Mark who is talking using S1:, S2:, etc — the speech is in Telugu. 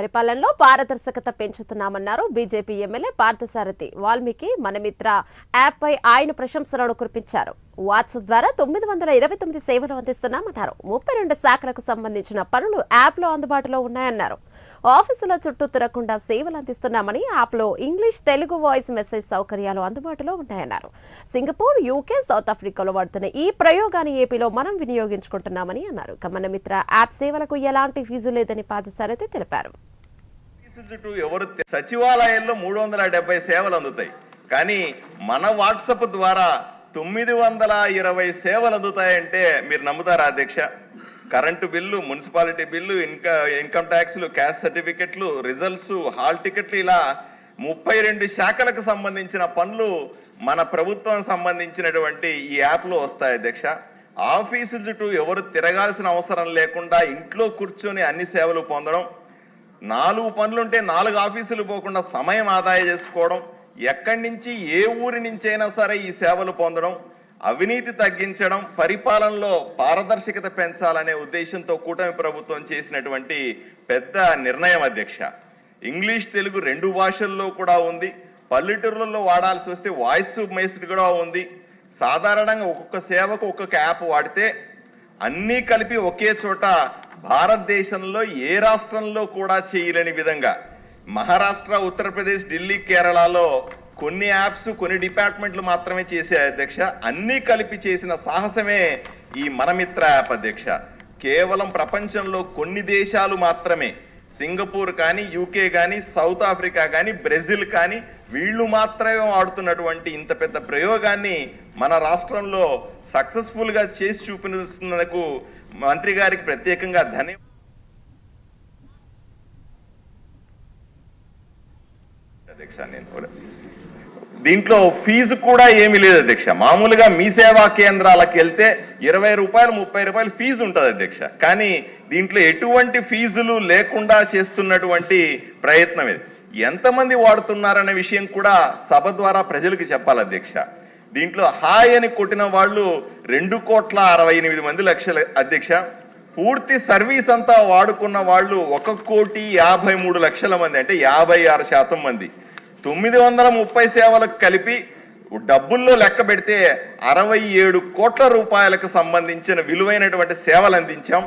S1: పరిపాలనలో పారదర్శకత పెంచుతున్నామన్నారు బీజేపీ ఎమ్మెల్యే పార్థసారథి. వాల్మీకి మనమిత్ర యాప్పై ఆయన ప్రశంసలను కురిపించారు. వాట్సాప్ ద్వారా 929 సేవలు అందిస్తున్నామన్నారు. 32 శాఖలకు సంబంధించిన పనులు యాప్లో అందుబాటులో ఉన్నాయన్నారు. ఆఫీసుల చుట్టూ తిరగకుండా సేవలు అందిస్తున్నామని, యాప్లో ఇంగ్లీష్, తెలుగు వాయిస్ మెసేజ్ సౌకర్యాలు అందుబాటులో ఉన్నాయన్నారు. సింగపూర్, యూకే, సౌత్ ఆఫ్రికాలో వాడుతున్న ఈ ప్రయోగాన్ని ఏపీలో మనం వినియోగించుకుంటున్నామని అన్నారు. మనమిత్ర యాప్ సేవలకు ఎలాంటి ఫీజు లేదని పార్థసారథి తెలిపారు.
S2: సచివాలయంలో 370 సేవలు అందుతాయి, కానీ మన వాట్సాప్ ద్వారా 920 సేవలు అందుతాయంటే మీరు నమ్ముతారా అధ్యక్ష? Current bill, municipality bill, income ట్యాక్స్లు, క్యాస్ట్ సర్టిఫికెట్లు, రిజల్ట్స్, హాల్ టికెట్లు, ఇలా 32 శాఖలకు సంబంధించిన పనులు మన ప్రభుత్వం సంబంధించినటువంటి ఈ యాప్లో వస్తాయి అధ్యక్ష. ఆఫీసు చుట్టూ ఎవరు తిరగాల్సిన అవసరం లేకుండా ఇంట్లో కూర్చొని అన్ని సేవలు పొందడం, 4 పనులుంటే 4 ఆఫీసులు పోకుండా సమయం ఆదా చేసుకోవడం, ఎక్కడి నుంచి ఏ ఊరి నుంచైనా సరే ఈ సేవలు పొందడం, అవినీతి తగ్గించడం, పరిపాలనలో పారదర్శకత పెంచాలనే ఉద్దేశంతో కూటమి ప్రభుత్వం చేసినటువంటి పెద్ద నిర్ణయం అధ్యక్ష. ఇంగ్లీష్, తెలుగు 2 భాషల్లో కూడా ఉంది. పల్లెటూరులలో వాడాల్సి వస్తే వాయిస్ మెసేజ్ కూడా ఉంది. సాధారణంగా ఒక్కొక్క సేవకు ఒక్కొక్క యాప్ వాడితే అన్నీ కలిపి ఒకే చోట భారతదేశంలో ఏ రాష్ట్రంలో కూడా చేయలేని విధంగా మహారాష్ట్ర, ఉత్తరప్రదేశ్, ఢిల్లీ, కేరళలో కొన్ని యాప్స్, కొన్ని డిపార్ట్మెంట్లు మాత్రమే చేసే అధ్యక్ష. అన్నీ కలిపి చేసిన సాహసమే ఈ మనమిత్ర యాప్ అధ్యక్ష. కేవలం ప్రపంచంలో కొన్ని దేశాలు మాత్రమే, సింగపూర్ కానీ, యూకే కానీ, సౌత్ ఆఫ్రికా కానీ, బ్రెజిల్ కానీ, వీళ్ళు మాత్రమే వాడుతున్నటువంటి ఇంత పెద్ద ప్రయోగాన్ని మన రాష్ట్రంలో సక్సెస్ఫుల్ గా చేసి చూపినందుకు మంత్రి గారికి ప్రత్యేకంగా ధన్యవాదాలు. అధ్యక్ష, దీంట్లో ఫీజు కూడా ఏమీ లేదు అధ్యక్ష. మామూలుగా మీ సేవా కేంద్రాలకు వెళ్తే 20 రూపాయలు, 30 రూపాయలు ఫీజు ఉంటుంది అధ్యక్ష. కానీ దీంట్లో ఎటువంటి ఫీజులు లేకుండా చేస్తున్నటువంటి ప్రయత్నం ఇది. ఎంతమంది వాడుతున్నారనే విషయం కూడా సభ ద్వారా ప్రజలకు చెప్పాలి అధ్యక్ష. దీంట్లో హాయ్ అని కొట్టిన వాళ్ళు 2,68 మంది లక్షల అధ్యక్ష. పూర్తి సర్వీస్ అంతా వాడుకున్న వాళ్ళు 1,53,00,000 మంది, అంటే 56% మంది. 930 సేవలకు కలిపి డబ్బుల్లో లెక్క పెడితే 67 కోట్ల రూపాయలకు సంబంధించిన విలువైనటువంటి సేవలు అందించాం.